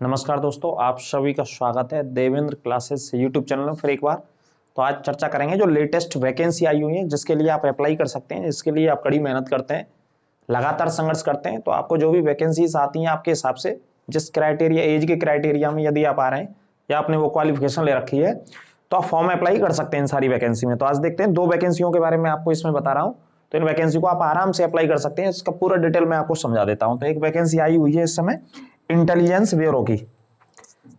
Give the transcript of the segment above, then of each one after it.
नमस्कार दोस्तों, आप सभी का स्वागत है देवेंद्र क्लासेस यूट्यूब चैनल में फिर एक बार। तो आज चर्चा करेंगे जो लेटेस्ट वैकेंसी आई हुई है जिसके लिए आप अप्लाई कर सकते हैं, जिसके लिए आप कड़ी मेहनत करते हैं, लगातार संघर्ष करते हैं। तो आपको जो भी वैकेंसीज आती हैं आपके हिसाब से, जिस क्राइटेरिया एज के क्राइटेरिया में यदि आप आ रहे हैं या आपने वो क्वालिफिकेशन ले रखी है तो आप फॉर्म अप्लाई कर सकते हैं इन सारी वैकेंसी में। तो आज देखते हैं 2 वैकेंसियों के बारे में आपको इसमें बता रहा हूँ। तो इन वैकेंसी को आप आराम से अप्लाई कर सकते हैं, इसका पूरा डिटेल मैं आपको समझा देता हूँ। तो एक वैकेंसी आई हुई है इस समय इंटेलिजेंस ब्यूरो की।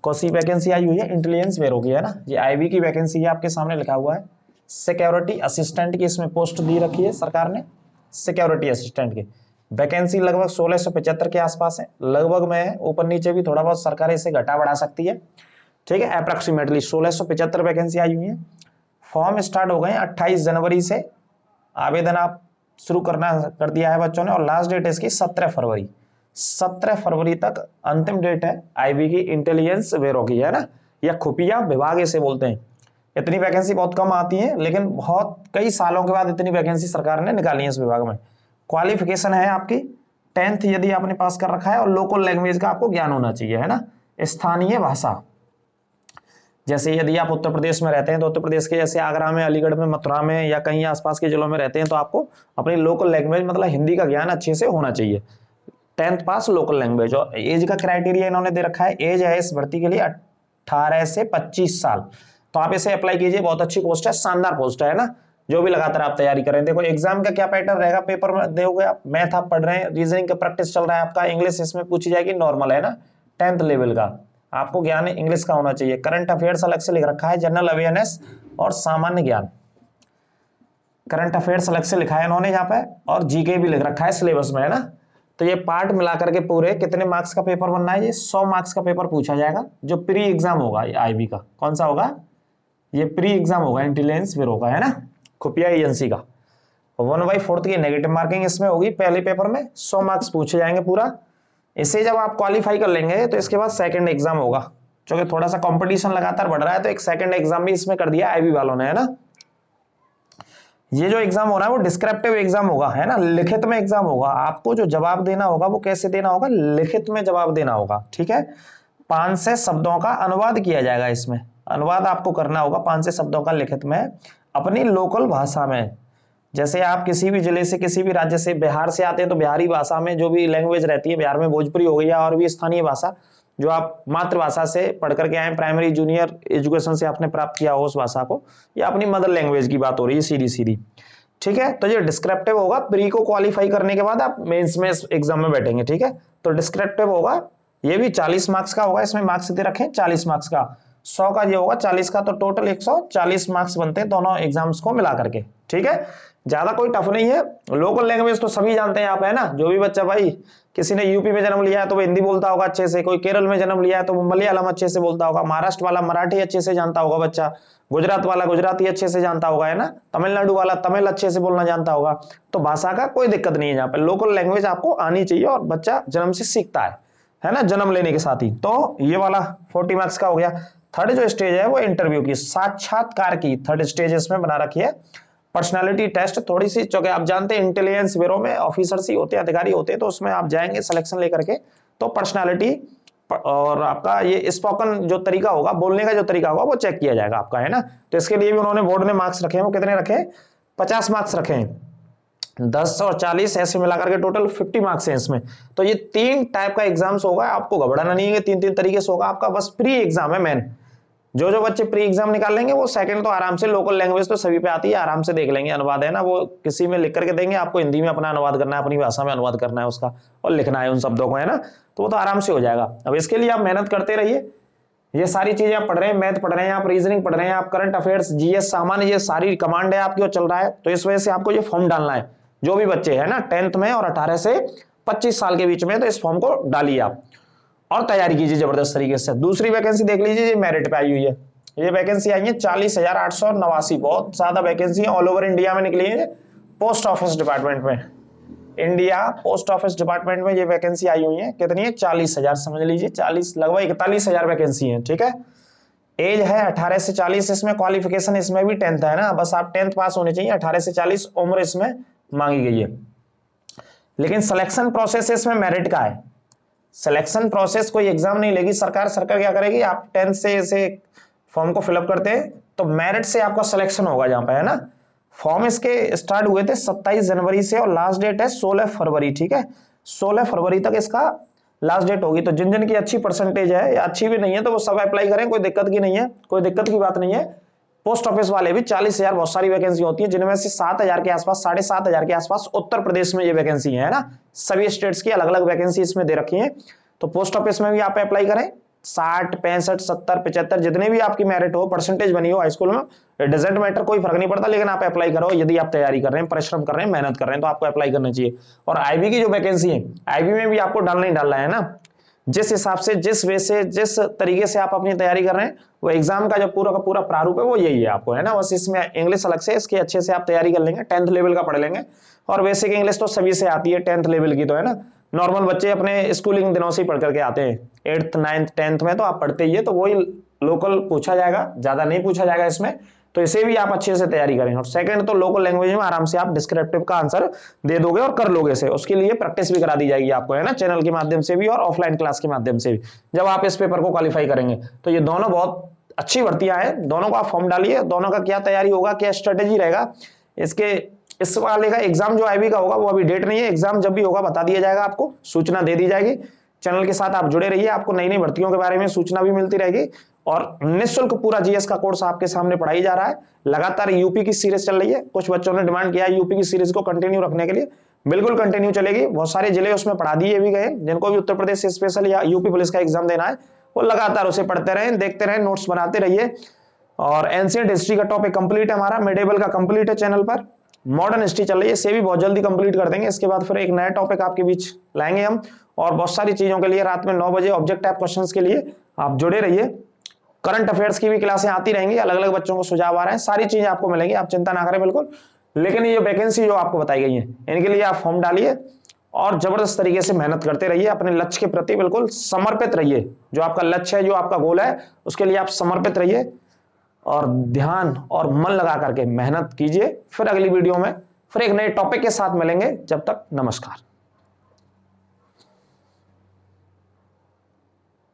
कौन सी वैकेंसी आई हुई है? इंटेलिजेंस ब्यूरो की है ना। ये आईबी की वैकेंसी है, आपके सामने लिखा हुआ है सिक्योरिटी असिस्टेंट की इसमें पोस्ट दी रखी है सरकार ने। सिक्योरिटी असिस्टेंट की वैकेंसी लगभग 1675 के आसपास है, लगभग में है, ऊपर नीचे भी थोड़ा बहुत सरकार इसे घटा बढ़ा सकती है, ठीक है। अप्रॉक्सीमेटली 1675 वैकेंसी आई हुई है। फॉर्म स्टार्ट हो गए 28 जनवरी से, आवेदन आप शुरू करना कर दिया है बच्चों ने, और लास्ट डेट इसकी 17 फरवरी तक अंतिम डेट है आईबी की इंटेलिजेंस ब्यूरो की, है ना, या खुफिया विभाग इसे बोलते हैं। इतनी वैकेंसी बहुत कम आती है, लेकिन बहुत कई सालों के बाद इतनी वैकेंसी सरकार ने निकाली है इस विभाग में। क्वालिफिकेशन है आपकी 10th यदि आपने पास कर रखा है, और लोकल लैंग्वेज का आपको ज्ञान होना चाहिए, है ना, स्थानीय भाषा। जैसे यदि आप उत्तर प्रदेश में रहते हैं तो उत्तर प्रदेश के जैसे आगरा में, अलीगढ़ में, मथुरा में या कहीं आसपास के जिलों में रहते हैं तो आपको अपनी लोकल लैंग्वेज मतलब हिंदी का ज्ञान अच्छे से होना चाहिए। 10th पास लोकल लैंग्वेज। और एज का क्राइटेरिया इन्होंने दे रखा है, एज है इस भर्ती के लिए 18 से 25 साल। तो आप इसे अप्लाई कीजिए, बहुत अच्छी पोस्ट है, शानदार पोस्ट है ना। जो भी लगातार आप तैयारी करें, देखो एग्जाम का क्या पैटर्न रहेगा, पेपर में दोगे आप, मैथ आप पढ़ रहे हैं, रीजनिंग का प्रैक्टिस चल रहा है आपका, इंग्लिश इसमें पूछी जाएगी, नॉर्मल है ना, 10th लेवल का आपको ज्ञान इंग्लिश का होना चाहिए। करंट अफेयर्स अलग से लिख रखा है, जनरल अवेयरनेस और सामान्य ज्ञान। करंट अफेयर्स अलग से लिखा है इन्होंने यहाँ पे, और जीके भी लिख रखा है सिलेबस में, है ना। तो ये पार्ट मिला करके पूरे कितने मार्क्स का पेपर बनना है? ये 100 मार्क्स का पेपर पूछा जाएगा, जो प्री एग्जाम होगा ये आईबी का। कौन सा होगा? ये प्री एग्जाम होगा इंटेलिजेंस ब्यूरो का, है ना, खुफिया एजेंसी का। 1/4 की नेगेटिव मार्किंग इसमें होगी पहले पेपर में, 100 मार्क्स पूछे जाएंगे पूरा। इसे जब आप क्वालिफाई कर लेंगे तो इसके बाद सेकंड एग्जाम होगा, क्योंकि थोड़ा सा कंपटीशन लगातार बढ़ रहा है, तो एक सेकंड एग्जाम भी इसमें कर दिया आईबी वालों ने, है ना। ये जो एग्जाम हो रहा है वो डिस्क्रिप्टिव एग्जाम होगा, है ना, लिखित में एग्जाम होगा। आपको जो जवाब देना होगा वो कैसे देना होगा? लिखित में जवाब देना होगा, ठीक है। 500 शब्दों का अनुवाद किया जाएगा इसमें, अनुवाद आपको करना होगा 500 शब्दों का लिखित में अपनी लोकल भाषा में। जैसे आप किसी भी जिले से, किसी भी राज्य से, बिहार से आते हैं तो बिहारी भाषा में जो भी लैंग्वेज रहती है, बिहार में भोजपुरी हो गई या और भी स्थानीय भाषा जो आप मातृभाषा से पढ़ करके आए, प्राइमरी जूनियर एजुकेशन से आपने प्राप्त किया हो उस भाषा को, या अपनी मदर लैंग्वेज की बात हो रही है सीधी सीधी, ठीक है। तो ये डिस्क्रिप्टिव होगा, प्री को क्वालिफाई करने के बाद आप मेंस में एग्जाम में बैठेंगे, ठीक है। तो डिस्क्रिप्टिव होगा, ये भी 40 मार्क्स का होगा, इसमें मार्क्स दे रखे 40 मार्क्स का, 100 का ये होगा 40 का, तो टोटल 140 मार्क्स बनते हैं दोनों एग्जाम्स को मिला करके, ठीक है। ज्यादा कोई टफ नहीं है। लोकल लैंग्वेज तो सभी जानते हैं आप, है ना। जो भी बच्चा भाई, किसी ने यूपी में जन्म लिया है तो वो हिंदी बोलता होगा अच्छे से, कोई केरल में जन्म लिया है तो वो मलयालम अच्छे से बोलता होगा, महाराष्ट्र वाला मराठी अच्छे से जानता होगा बच्चा, गुजरात वाला गुजराती अच्छे से जानता होगा, है ना, तमिलनाडु वाला तमिल अच्छे से बोलना जानता होगा। तो भाषा का कोई दिक्कत नहीं है यहाँ पे, लोकल लैंग्वेज आपको आनी चाहिए, और बच्चा जन्म से सीखता है ना, जन्म लेने के साथ ही। तो ये वाला 40 मार्क्स का हो गया। थर्ड जो स्टेज है वो इंटरव्यू की, साक्षात्कार की थर्ड स्टेज इसमें बना रखी है। पर्सनालिटी टेस्ट थोड़ी सी, चूंकि आप जानते हैं इंटेलिजेंस ब्यूरो में ऑफिसर्स ही होते हैं, अधिकारी होते हैं, तो उसमें आप जाएंगे सिलेक्शन लेकर के, तो पर्सनालिटी और आपका ये स्पोकन जो तरीका होगा, बोलने का जो तरीका होगा वो चेक किया जाएगा आपका, है ना। तो इसके लिए भी उन्होंने बोर्ड ने मार्क्स रखे हैं, वो कितने रखे हैं? 50 मार्क्स रखे हैं, 10 और 40 ऐसे मिलाकर के टोटल 50 मार्क्स हैं इसमें। तो ये 3 टाइप का एग्जाम्स होगा, आपको घबराना नहीं है, 3 तरीके से होगा आपका, बस प्री एग्जाम है मेन। जो जो बच्चे प्री एग्जाम निकाल लेंगे वो सेकंड तो आराम से, लोकल लैंग्वेज तो सभी पे आती है, आराम से देख लेंगे, अनुवाद है ना, वो किसी में लिख करके देंगे आपको, हिंदी में अपना अनुवाद करना है, अपनी भाषा में अनुवाद करना है उसका, और लिखना है उन शब्दों को, है ना। तो वो तो आराम से हो जाएगा। अब इसके लिए आप मेहनत करते रहिए, ये सारी चीजें आप पढ़ रहे हैं, मैथ पढ़ रहे हैं आप, रीजनिंग पढ़ रहे हैं आप, करंट अफेयर्स, जीएस, सामान्य, ये सारी कमांड है आपकी, वो चल रहा है। तो इस वजह से आपको ये फॉर्म डालना है, जो भी बच्चे है ना 10th में और 18 से 25 साल के बीच में, तो इस फॉर्म को डालिए आप और तैयारी कीजिए जबरदस्त तरीके से। दूसरी वैकेंसी देख लीजिए, ये मेरिट पे आई हुई है, ये वैकेंसी आई है 40,889, बहुत ज्यादा वैकेंसी है, ऑल ओवर इंडिया में निकली है, पोस्ट ऑफिस डिपार्टमेंट में, इंडिया पोस्ट ऑफिस डिपार्टमेंट में ये वैकेंसी आई हुई है। कितनी है? 40,000 समझ लीजिए, 40 लगभग 41,000 वैकेंसी है, ठीक है। एज है 18 से 40, इसमें क्वालिफिकेशन इसमें भी 10th है ना, बस आप 10th पास होने चाहिए, 18 से 40 उम्र इसमें मांगी गई है। लेकिन सिलेक्शन प्रोसेस इसमें मेरिट का है, सिलेक्शन प्रोसेस कोई एग्जाम नहीं लेगी सरकार क्या करेगी, आप 10th से ऐसे फॉर्म को फिलअप करते हैं तो मेरिट से आपका सिलेक्शन होगा जहां पे, है ना। फॉर्म इसके स्टार्ट हुए थे 27 जनवरी से और लास्ट डेट है 16 फरवरी, ठीक है। 16 फरवरी तक इसका लास्ट डेट होगी। तो जिन जिन की अच्छी परसेंटेज है या अच्छी भी नहीं है तो वो सब अप्लाई करें, कोई दिक्कत की नहीं है, कोई दिक्कत की बात नहीं है। पोस्ट ऑफिस वाले भी 40,000 बहुत सारी वैकेंसी होती है, जिनमें से 7,000 के आसपास, 7,500 के आसपास उत्तर प्रदेश में ये वैकेंसी है ना। सभी स्टेट्स की अलग अलग वैकेंसी इसमें दे रखी है। तो पोस्ट ऑफिस में भी आप अप्लाई करें। 60, 65, 70, 75 जितने भी आपकी मेरिट हो, परसेंटेज बनी हो हाई स्कूल में, डजेंट मैटर, कोई फर्क नहीं पड़ता, लेकिन आप अप्लाई करो। यदि आप तैयारी कर रहे हैं, परिश्रम कर रहे हैं, मेहनत कर रहे हैं तो आपको अप्लाई करना चाहिए। और आईबी की जो वैकेंसी है, आईबी में भी आपको डालना ही डालना है ना। जिस हिसाब से, जिस वे से, जिस तरीके से आप अपनी तैयारी कर रहे हैं, वो एग्जाम का जो पूरा का पूरा प्रारूप है वो यही है आपको, है ना। बस इसमें इंग्लिश अलग से, इसके अच्छे से आप तैयारी कर लेंगे, 10th लेवल का पढ़ लेंगे। और बेसिक इंग्लिश तो सभी से आती है 10th लेवल की, तो है ना। नॉर्मल बच्चे अपने स्कूलिंग दिनों से ही पढ़ करके आते हैं, 8th 9th 10th में तो आप पढ़ते ही है, तो वही लोकल पूछा जाएगा, ज्यादा नहीं पूछा जाएगा इसमें। तो इसे भी आप अच्छे से तैयारी करें। और सेकंड तो लोकल लैंग्वेज में आराम से आप डिस्क्रिप्टिव का आंसर दे दोगे और कर लोगे इसे। उसके लिए प्रैक्टिस भी करा दी जाएगी आपको, है ना, चैनल के माध्यम से भी और ऑफलाइन क्लास के माध्यम से भी, जब आप इस पेपर को क्वालिफाई करेंगे। तो ये दोनों बहुत अच्छी भर्तियां हैं, दोनों का फॉर्म डालिए। दोनों का क्या तैयारी होगा, क्या स्ट्रेटेजी रहेगा, इसके इस वाले का एग्जाम जो आईबी का होगा वो अभी डेट नहीं है, एग्जाम जब भी होगा बता दिया जाएगा, आपको सूचना दे दी जाएगी। चैनल के साथ आप जुड़े रहिए, आपको नई नई भर्तियों के बारे में सूचना भी मिलती रहेगी। और निःशुल्क पूरा जीएस का कोर्स आपके सामने पढ़ाई जा रहा है। लगातार यूपी की सीरीज चल रही है, कुछ बच्चों ने डिमांड किया है यूपी की सीरीज को कंटिन्यू रखने के लिए, बिल्कुल कंटिन्यू चलेगी। बहुत सारे जिले उसमें पढ़ा दिए भी गए, जिनको भी उत्तर प्रदेश से स्पेशल या यूपी पुलिस का एग्जाम देना है वो लगातार उसे पढ़ते रहें, देखते रहें, नोट्स बनाते रहिए। और एंशिएंट हिस्ट्री का टॉपिक कंप्लीट है हमारा, मिडिवल का कंप्लीट है चैनल पर, मॉडर्न हिस्ट्री चल रही है, इसे भी बहुत जल्दी कंप्लीट कर देंगे। इसके बाद फिर एक नया टॉपिक आपके बीच लाएंगे हम। और बहुत सारी चीजों के लिए रात में 9 बजे ऑब्जेक्ट टाइप क्वेश्चंस के लिए आप जुड़े रहिए। करंट अफेयर्स की भी क्लासें आती रहेंगी, अलग अलग बच्चों को सुझाव आ रहे हैं, सारी चीजें आपको मिलेंगी, आप चिंता ना करें बिल्कुल। लेकिन ये वैकेंसी जो आपको बताई गई है इनके लिए आप फॉर्म डालिए और जबरदस्त तरीके से मेहनत करते रहिए, अपने लक्ष्य के प्रति बिल्कुल समर्पित रहिए। जो आपका लक्ष्य है, जो आपका गोल है, उसके लिए आप समर्पित रहिए और ध्यान और मन लगा करके मेहनत कीजिए। फिर अगली वीडियो में फिर एक नए टॉपिक के साथ मिलेंगे, जब तक नमस्कार।